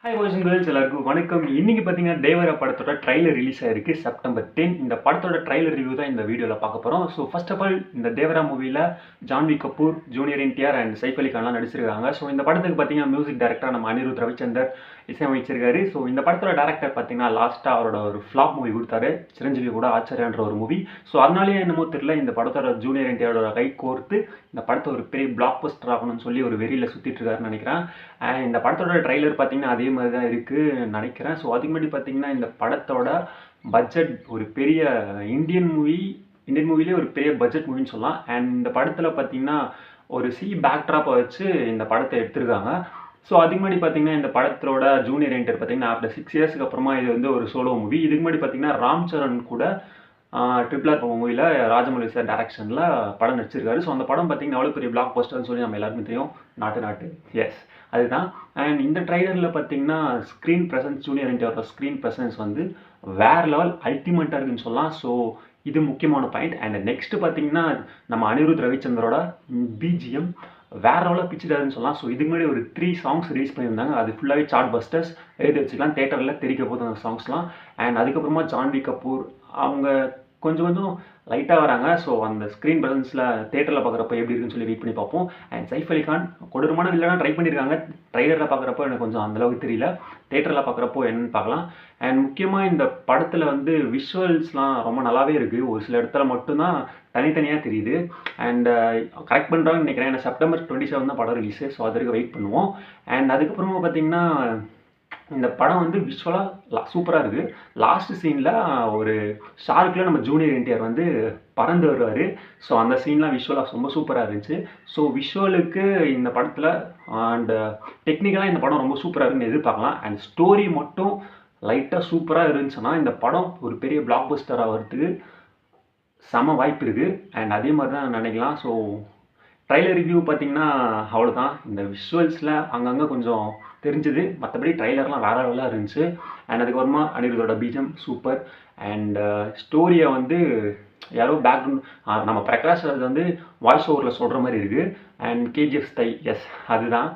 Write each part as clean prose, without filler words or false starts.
Hi boys and girls எல்லாருக்கும் வணக்கம். இன்னைக்கு பார்த்தீங்கன்னா தேவரா படத்தோட ட்ரைலர் ரிலீஸ் ஆயிருக்கு செப்டம்பர் 10. இந்த படத்தோட ட்ரைலர் ரிவ்யூ தான் இந்த வீடியோவில் பார்க்க போகிறோம். ஸோ ஃபர்ஸ்ட் ஆஃப் ஆல் இந்த தேவரா மூவியில் ஜான்வி கபூர், ஜூனியர் என்டிஆர் அண்ட் சைஃப் அலி கான்லாம் நடிச்சிருக்காங்க. ஸோ இந்த படத்துக்கு பார்த்தீங்கன்னா மியூசிக் டைரக்டர் நம்ம அனிருத் ரவிச்சந்தர் இசையமைச்சிருக்காரு. ஸோ இந்த படத்தோட டேரக்டர் பார்த்தீங்கன்னா லாஸ்ட்டாக அவரோட ஒரு ஃப்ளாப் மூவி கொடுத்தாரு, சிரஞ்சீவி கூட ஆச்சரியன்ற ஒரு மூவி. ஸோ அதனாலேயே என்னமோ தெரியல இந்த படத்தோட ஜூனியர் என்டிஆரோட கை கோர்த்து இந்த படத்தை ஒரு பெரிய பிளாக் பஸ்டர் ஆகணும்னு சொல்லி ஒரு வெறியில் சுற்றிட்டு இருக்காருன்னு நினைக்கிறேன். அண்ட் இந்த படத்தோட ட்ரைலர் பார்த்தீங்கன்னா அதே மாதிரி தான் இருக்குது நினைக்கிறேன். ஸோ அதுக்கு முன்னாடி பார்த்தீங்கன்னா இந்த படத்தோட பட்ஜெட் ஒரு பெரிய இந்தியன் மூவிலே ஒரு பெரிய பட்ஜெட் மூவின்னு சொல்லலாம். அண்ட் இந்த படத்தில் பார்த்தீங்கன்னா ஒரு பேக்ட்ராப்பை வச்சு இந்த படத்தை எடுத்திருக்காங்க. ஸோ அதுக்கு முன்னாடி பார்த்தீங்கன்னா இந்த படத்தோட ஜூனியர் என்டர் பார்த்தீங்கன்னா ஆஃப்டர் 6 இயர்ஸ்க்கு அப்புறமா இது வந்து ஒரு சோலோ மூவி. இதுக்கு முன்னாடி பார்த்தீங்கன்னா ராம் சரண் கூட ட்ரிபிள் ஆர் மூவியில் ராஜமௌலி சார் டைரக்ஷனில் படம் நடிச்சிருக்காரு. ஸோ அந்த படம் பார்த்தீங்கன்னா எவ்வளோ பெரிய பிளாக் பஸ்டர்னு சொல்லி நம்ம எல்லாருமே தெரியும். நாட்டு எஸ் அதுதான். அண்ட் இந்த ட்ரைலரில் பார்த்தீங்கன்னா ஸ்க்ரீன் ப்ரெசன்ஸ், ஜூனியர் என்டிஆரோட ஸ்க்ரீன் ப்ரெசன்ஸ் வந்து வேறு லெவல் அல்டிமேட்டாக இருக்குன்னு சொல்லலாம். ஸோ இது முக்கியமான பாயிண்ட். அண்ட் நெக்ஸ்ட் பார்த்தீங்கன்னா நம்ம அனிருத் ரவிச்சந்தரோட பிஜிஎம் வேற லெவலில் பிச்சுட்டாருன்னு சொல்லலாம். ஸோ இதுக்கு முன்னாடி ஒரு 3 சாங்ஸ் ரிலீஸ் பண்ணியிருந்தாங்க. அது ஃபுல்லாகவே சார்ட் பஸ்டர்ஸ் எழுதி வச்சுக்கலாம். தேட்டரில் தெரிக்க போகுது அந்த சாங்ஸ்லாம். அண்ட் அதுக்கப்புறமா ஜான்வி கபூர் அவங்க கொஞ்சம் லைட்டாக வராங்க. ஸோ அந்த ஸ்க்ரீன் ப்ரெசன்ஸில் தேட்டரில் பார்க்குறப்ப எப்படி இருக்குன்னு சொல்லி வெயிட் பண்ணி பார்ப்போம். அண்ட் சைஃப் அலி கான் கொடூரமான வில்லனா ட்ரை பண்ணியிருக்காங்க. ட்ரைலரில் பார்க்குறப்போ எனக்கு கொஞ்சம் அந்தளவுக்கு தெரியல. தேட்டரில் பார்க்குறப்போ என்னன்னு பார்க்கலாம். அண்ட் முக்கியமாக இந்த படத்தில் வந்து விஷுவல்ஸ்லாம் ரொம்ப நல்லாவே இருக்குது. ஒரு சில இடத்துல மட்டும்தான் தனித்தனியாக தெரியுது. அண்ட் கரெக்ட் பண்ணுறாங்கன்னு நினைக்கிறேன். ஏன்னா செப்டம்பர் 27 தான் படம் ரிலீஸு. ஸோ அதற்கு வெயிட் பண்ணுவோம். அண்ட் அதுக்கப்புறமா பார்த்தீங்கன்னா இந்த படம் வந்து விஷுவலாக சூப்பராக இருக்குது. லாஸ்ட் சீனில் ஒரு ஷார்க்கில் நம்ம ஜூனியர் என்டிஆர் வந்து பறந்து வருவார். ஸோ அந்த சீன்லாம் விஷுவலாக ரொம்ப சூப்பராக இருந்துச்சு. ஸோ விஷுவலுக்கு இந்த படத்தில் அண்ட் டெக்னிக்கலாக இந்த படம் ரொம்ப சூப்பராக இருக்குன்னு எதிர்பார்க்கலாம். அண்ட் ஸ்டோரி மட்டும் லைட்டாக சூப்பராக இருந்துச்சுன்னா இந்த படம் ஒரு பெரிய பிளாக் பஸ்டர் ஆகிறதுக்கு செம வாய்ப்பு இருக்குது. அண்ட் அதே மாதிரி தான் நினைக்கலாம். ஸோ ட்ரைலர் ரிவ்யூ பார்த்தீங்கன்னா அவ்வளோதான். இந்த விஷுவல்ஸில் அங்கங்கே கொஞ்சம் தெரிஞ்சுது. மற்றபடி ட்ரைலர்லாம் வேறு லெவலாக இருந்துச்சு. அண்ட் அதுக்கப்புறமா அனிருத்தோட பீஜம் சூப்பர். அண்ட் ஸ்டோரியை வந்து யாரோ பேக்ரவுண்ட் நம்ம பிரகாஷ் அது வந்து வாய்ஸ் ஓவரில் சொல்கிற மாதிரி இருக்குது. அண்ட் கேஜிஎஃப் ஸ்டைல் எஸ் அதுதான்.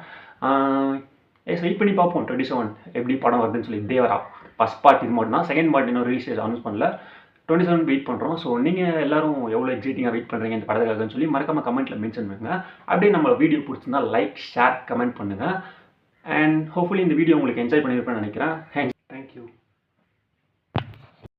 வெயிட் பண்ணி பார்ப்போம் 27 எப்படி படம் வருதுன்னு சொல்லி. தேவரா ஃபஸ்ட் பார்ட் இது மட்டும் தான். செகண்ட் பார்ட் இன்னும் ரிலீஸ் அனௌன்ஸ் பண்ணல. 27 வெயிட் பண்ணுறோம். ஸோ நீங்கள் எல்லாரும் எவ்வளோ எக்ஸைட்டிங்காக வெயிட் பண்ணுறீங்க இந்த படத்துக்காகன்னு சொல்லி மறக்காமல் கமெண்ட்டில் மென்ஷன் பண்ணுங்கள். அப்படியே நம்ம வீடியோ பிடிச்சிருந்தா லைக், ஷேர், கமெண்ட் பண்ணுங்கள். அண்ட் ஹோப்ஃபுல்லி இந்த வீடியோ உங்களுக்கு என்ஜாய் பண்ணியிருப்பேன்னு நினைக்கிறேன்.